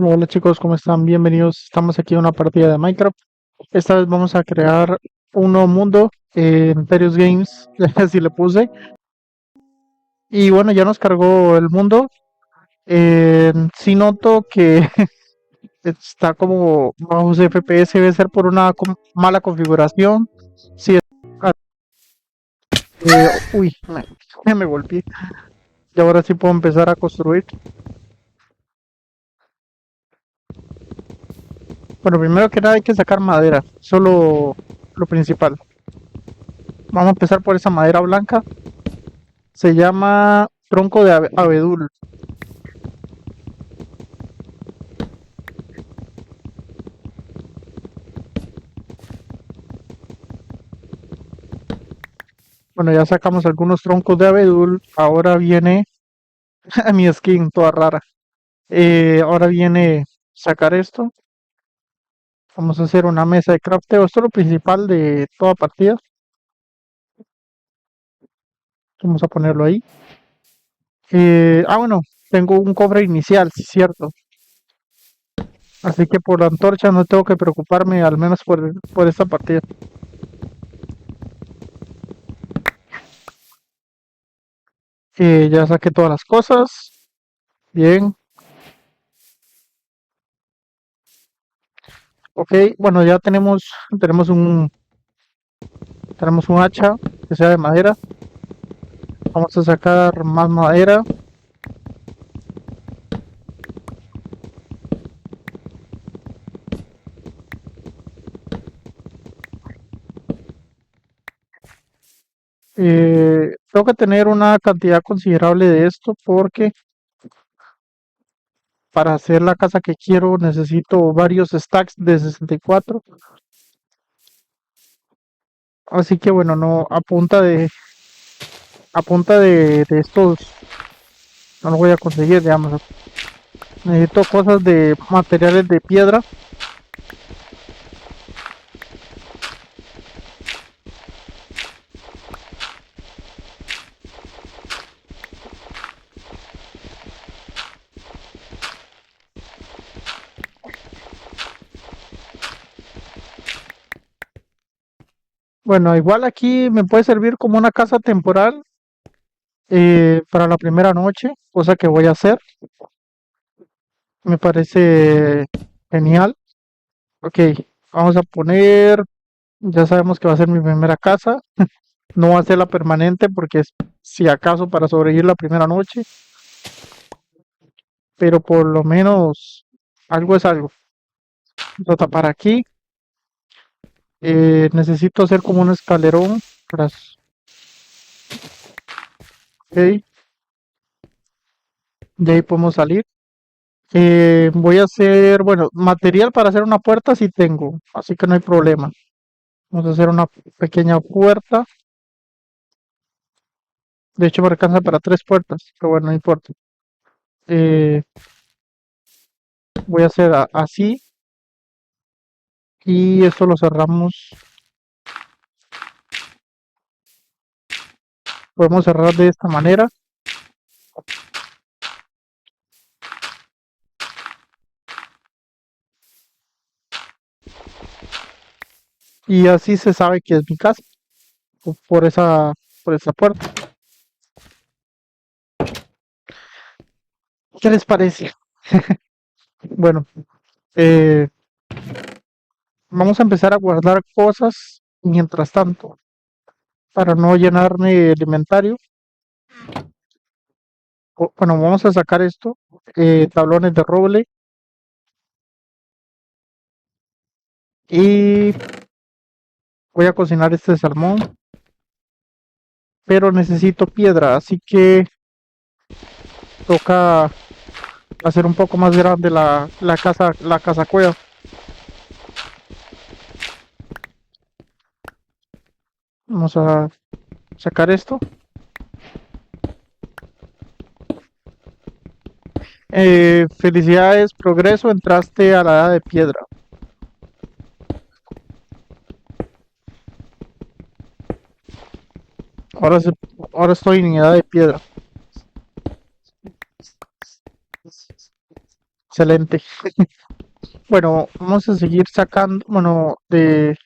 Hola chicos, ¿cómo están? Bienvenidos. Estamos aquí en una partida de Minecraft. Esta vez vamos a crear un nuevo mundo en Terios Games, así le puse. Y bueno, ya nos cargó el mundo. Sí noto que está como bajos FPS, debe ser por una mala configuración. Sí, ah, uy, me golpeé. Y ahora sí puedo empezar a construir. Bueno, primero que nada hay que sacar madera, solo lo principal. Vamos a empezar por esa madera blanca. Se llama tronco de abedul. Bueno, ya sacamos algunos troncos de abedul. Ahora viene mi skin toda rara. Ahora viene sacar esto. Vamos a hacer una mesa de crafteo. Esto es lo principal de toda partida. Vamos a ponerlo ahí. Bueno, tengo un cofre inicial, sí, cierto. Así que por la antorcha no tengo que preocuparme, al menos por esta partida. Ya saqué todas las cosas. Bien. Ok, bueno, ya tenemos un hacha que sea de madera. Vamos a sacar más madera. Tengo que tener una cantidad considerable de esto porque para hacer la casa que quiero necesito varios stacks de 64. Así que bueno, no, a punta de estos no lo voy a conseguir, digamos. Necesito cosas de materiales de piedra. Bueno, igual aquí me puede servir como una casa temporal para la primera noche, cosa que voy a hacer. Me parece genial. Ok, vamos a poner, ya sabemos que va a ser mi primera casa. No va a ser la permanente porque es si acaso para sobrevivir la primera noche, pero por lo menos algo es algo. Vamos a tapar aquí. Necesito hacer como un escalerón. Ok, de ahí podemos salir. Voy a hacer, bueno, material para hacer una puerta sí tengo, así que no hay problema. Vamos a hacer una pequeña puerta. De hecho me alcanza para tres puertas, pero bueno, no importa. Eh, Voy a hacer así y esto lo cerramos. Podemos cerrar de esta manera y así se sabe que es mi casa por esa puerta. ¿Qué les parece? Bueno, eh, vamos a empezar a guardar cosas mientras tanto para no llenarme el inventario. Bueno, vamos a sacar esto, tablones de roble y voy a cocinar este salmón, pero necesito piedra, así que toca hacer un poco más grande la casa cueva. Vamos a sacar esto. Felicidades, progreso, entraste a la edad de piedra. Ahora, ahora estoy en edad de piedra. Excelente. Bueno, vamos a seguir sacando, bueno, de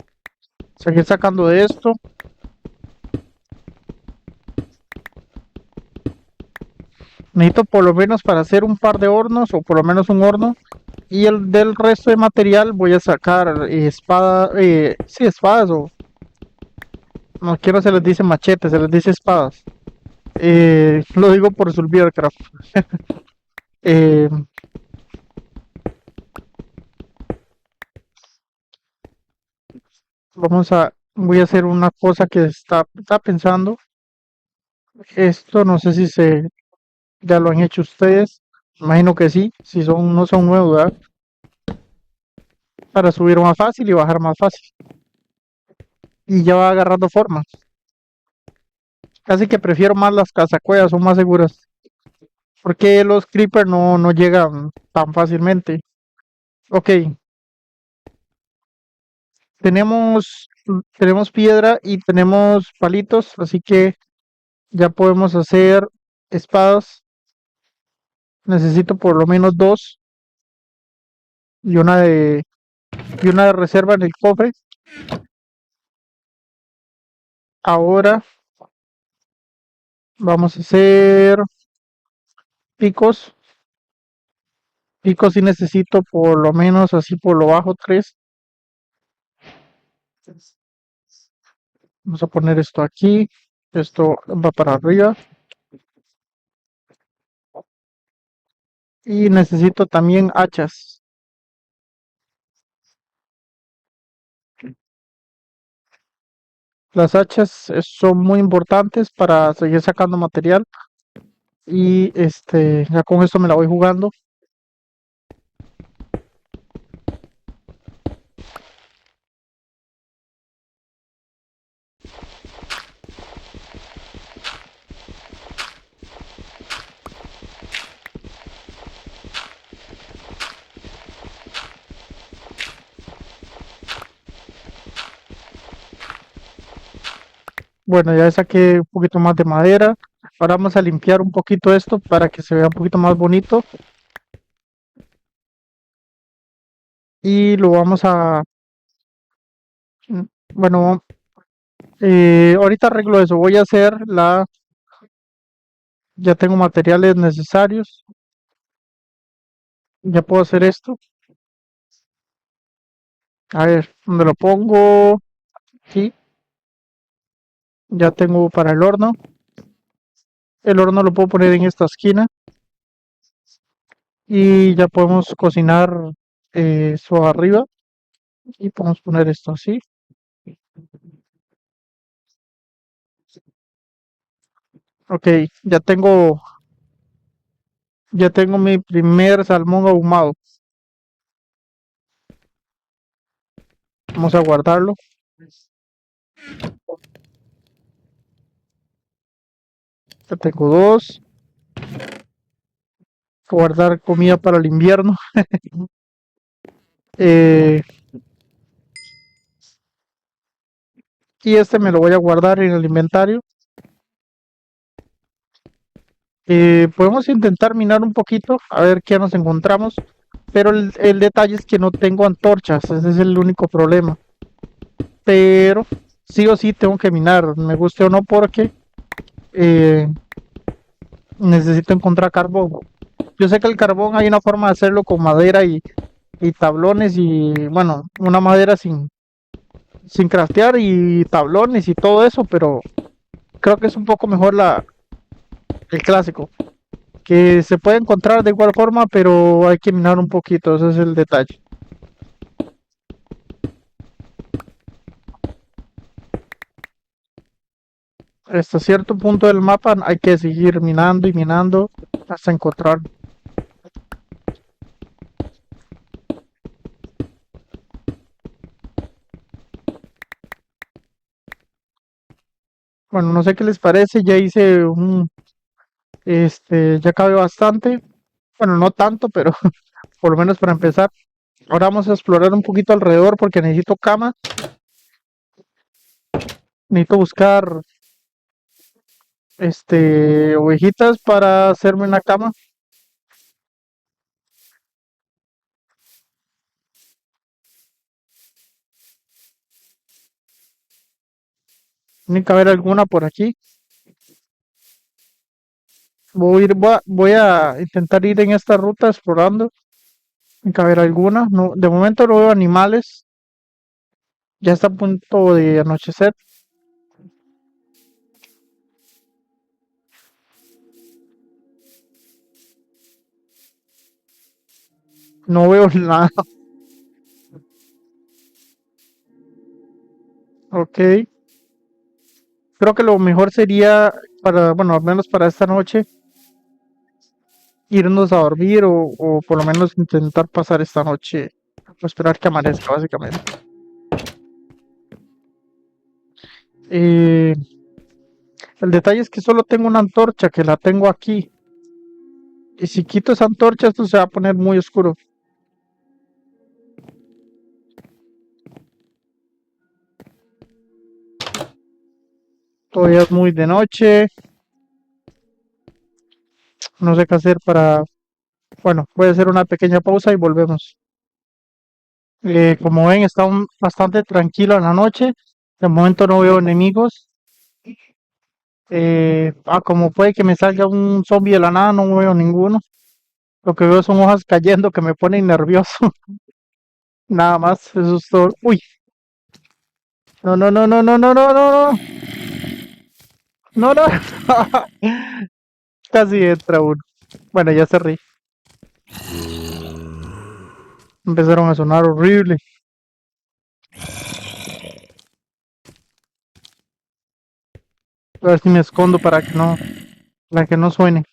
seguir sacando de esto. Necesito por lo menos para hacer un par de hornos o por lo menos un horno. Y el del resto de material voy a sacar espada, sí, espadas o no quiero se les dice machetes, se les dice espadas. Lo digo por Survivalcraft. Eh, voy a hacer una cosa que está pensando. Esto no sé si ya lo han hecho ustedes. Imagino que sí, si no son nuevos, ¿verdad? Para subir más fácil y bajar más fácil. Y ya va agarrando forma. Casi que prefiero más las cazacuevas, son más seguras. Porque los creepers no llegan tan fácilmente. Ok, tenemos piedra y tenemos palitos, así que ya podemos hacer espadas. Necesito por lo menos dos y una de reserva en el cofre. Ahora vamos a hacer picos. Picos sí necesito por lo menos así por lo bajo tres. Vamos a poner esto aquí. Esto va para arriba. Y necesito también hachas. Las hachas son muy importantes para seguir sacando material. Y ya con esto me la voy jugando. Bueno, ya saqué un poquito más de madera. Ahora vamos a limpiar un poquito esto para que se vea un poquito más bonito. Y lo vamos a... mm, Bueno, ahorita arreglo eso. Voy a hacer la... Ya tengo materiales necesarios. Ya puedo hacer esto. A ver, ¿dónde lo pongo? Aquí. Ya tengo para el horno. El horno lo puedo poner en esta esquina. Y ya podemos cocinar eso arriba. Y podemos poner esto así. Ok, ya tengo mi primer salmón ahumado. Vamos a guardarlo. Ya tengo dos. Guardar comida para el invierno. Eh, y este me lo voy a guardar en el inventario. Podemos intentar minar un poquito, a ver qué nos encontramos. Pero el detalle es que no tengo antorchas, ese es el único problema. Pero sí o sí tengo que minar, me guste o no, porque eh, necesito encontrar carbón. Yo sé que el carbón hay una forma de hacerlo con madera y tablones y bueno, una madera sin craftear y tablones y todo eso, pero creo que es un poco mejor el clásico, que se puede encontrar de igual forma, pero hay que minar un poquito, ese es el detalle. Hasta cierto punto del mapa hay que seguir minando y minando hasta encontrar. Bueno, no sé qué les parece, ya hice ya cabe bastante. Bueno, no tanto, pero por lo menos para empezar. Ahora vamos a explorar un poquito alrededor porque necesito cama. Necesito buscar, ovejitas para hacerme una cama. Tiene que haber alguna por aquí. Voy a intentar ir en esta ruta explorando. Tiene que haber alguna. No, de momento no veo animales. Ya está a punto de anochecer. No veo nada. Ok. Creo que lo mejor sería para, bueno, al menos para esta noche, irnos a dormir o por lo menos intentar pasar esta noche, o esperar que amanezca, básicamente. Eh, el detalle es que solo tengo una antorcha, que la tengo aquí. Y si quito esa antorcha, esto se va a poner muy oscuro. Todavía es muy de noche. No sé qué hacer para... Bueno, voy a hacer una pequeña pausa y volvemos. Como ven, está bastante tranquilo en la noche. De momento no veo enemigos. Como puede que me salga un zombie de la nada, no veo ninguno. Lo que veo son hojas cayendo que me ponen nervioso. Nada más, eso es todo. Uy, no, no, no, no, no, no, no, no, no, no, no. Casi entra uno. Bueno, ya se ríe. Empezaron a sonar horrible. A ver si me escondo para que no suene.